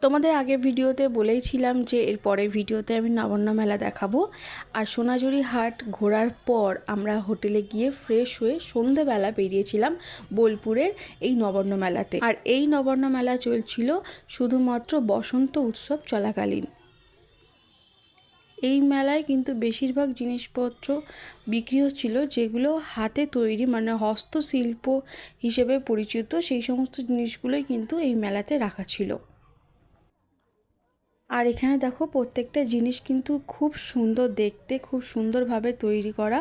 তোমাদের আগের ভিডিওতে বলেইছিলাম যে এর পরের ভিডিওতে আমি নবান্ন মেলা দেখাবো। আর সোনাঝুরি হাট ঘোরার পর আমরা হোটেলে গিয়ে ফ্রেশ হয়ে সন্ধেবেলা বেরিয়েছিলাম বোলপুরের এই নবান্ন মেলাতে। আর এই নবান্ন মেলা চলছিল শুধুমাত্র বসন্ত উৎসব চলাকালীন। এই মেলায় কিন্তু বেশিরভাগ জিনিসপত্র বিক্রি হচ্ছিল যেগুলো হাতে তৈরি, মানে হস্তশিল্প হিসেবে পরিচিত, সেই সমস্ত জিনিসগুলোই কিন্তু এই মেলাতে রাখা ছিল। আর এখানে দেখো প্রত্যেকটা জিনিস কিন্তু খুব সুন্দর দেখতে, খুব সুন্দরভাবে তৈরি করা।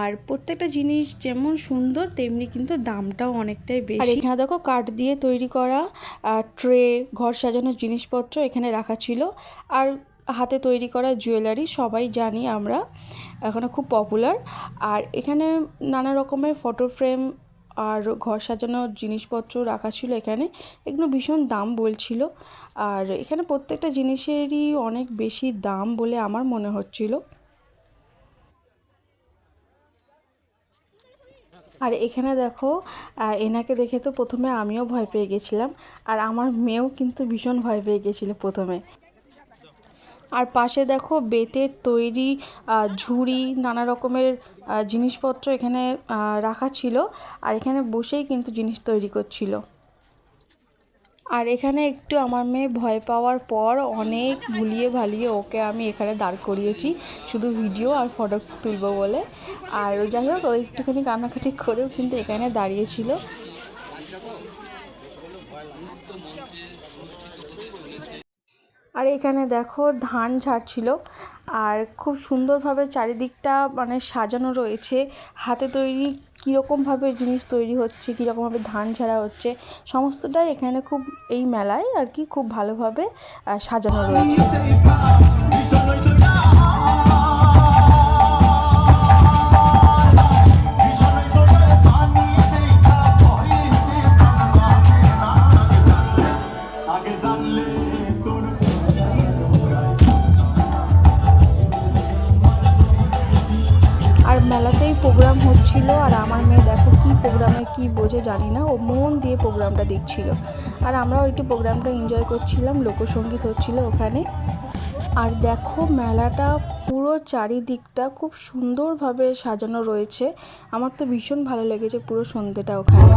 আর প্রত্যেকটা জিনিস যেমন সুন্দর তেমনি কিন্তু দামটাও অনেকটাই বেশি। আর এখানে দেখো কাঠ দিয়ে তৈরি করা ট্রে, ঘর সাজানোর জিনিসপত্র এখানে রাখা ছিল। আর হাতে তৈরি করা জুয়েলারি সবাই জানি আমরা, এখানে খুব পপুলার। আর এখানে নানা রকমের ফটো ফ্রেম আর ঘর সাজানোর জিনিসপত্র রাখা ছিল। এখানে এগুলো ভীষণ দাম বলছিল। আর এখানে প্রত্যেকটা জিনিসেরই অনেক বেশি দাম বলে আমার মনে হচ্ছিল। আর এখানে দেখো এনাকে দেখে তো প্রথমে আমিও ভয় পেয়ে গেছিলাম, আর আমার মেয়েও কিন্তু ভীষণ ভয় পেয়ে গেছিলো প্রথমে। আর পাশে দেখো বেতের তৈরি ঝুড়ি, নানা রকমের জিনিসপত্র এখানে রাখা ছিল। আর এখানে বসেই কিন্তু জিনিস তৈরি করছিল। আর এখানে একটু আমার মেয়ে ভয় পাওয়ার পর অনেক ভুলিয়ে ভালিয়ে ওকে আমি এখানে দাঁড় করিয়েছি শুধু ভিডিও আর ফটো তুলবো বলে। আর যাই হোক, ও একটুখানি কান্নাকাটি করেও কিন্তু এখানে দাঁড়িয়েছিল। আর এখানে দেখো ধান ঝাড়ছিল। আর খুব সুন্দরভাবে চারিদিকটা মানে সাজানো রয়েছে, হাতে তৈরি কীরকমভাবে জিনিস তৈরি হচ্ছে, কীরকমভাবে ধান ঝাড়া হচ্ছে, সমস্তটাই এখানে খুব এই মেলায় আর কি খুব ভালোভাবে সাজানো রয়েছে। আর মেলাতেই প্রোগ্রাম হচ্ছিল। আর আমার মেয়ে দেখো কি প্রোগ্রামে কি বোঝে জানি না, ও মন দিয়ে প্রোগ্রামটা দেখছিল। আর আমরাও একটু প্রোগ্রামটা এনজয় করছিলাম, লোকসঙ্গীত হচ্ছিল ওখানে। আর দেখো মেলাটা পুরো চারিদিকটা খুব সুন্দরভাবে সাজানো রয়েছে। আমার তো ভীষণ ভালো লেগেছে পুরো সন্ধ্যেটা ওখানে।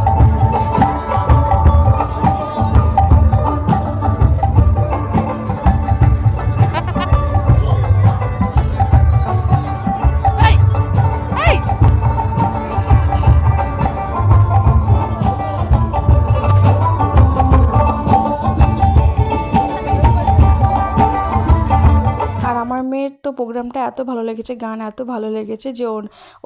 আমার মেয়ের তো প্রোগ্রামটা এত ভালো লেগেছে, গান এত ভালো লেগেছে যে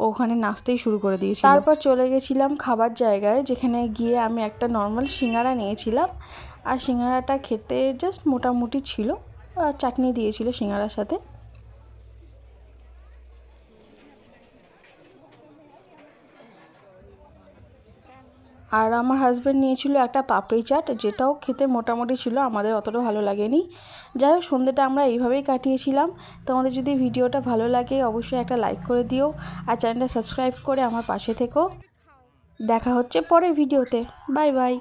ওখানে নাচতেই শুরু করে দিয়েছিল। তারপর চলে গেছিলাম খাবার জায়গায়, যেখানে গিয়ে আমি একটা নর্মাল সিঙ্গারা নিয়েছিলাম। আর সিঙ্গারাটা খেতে জাস্ট মোটামুটি ছিল, চাটনি দিয়েছিল সিঙ্গারার সাথে। আর আমার হাজব্যান্ড নিয়েছিল একটা পাপড়ি চাট, যেটাও খেতে মোটামুটি ছিল, আমাদের অতটা ভালো লাগেনি। যাই হোক, সন্ধ্যেটা আমরা এইভাবেই কাটিয়েছিলাম। তোমাদের যদি ভিডিওটা ভালো লাগে অবশ্যই একটা লাইক করে দিও, আর চ্যানেলটা সাবস্ক্রাইব করে আমার পাশে থেকো। দেখা হচ্ছে পরের ভিডিওতে। Bye bye.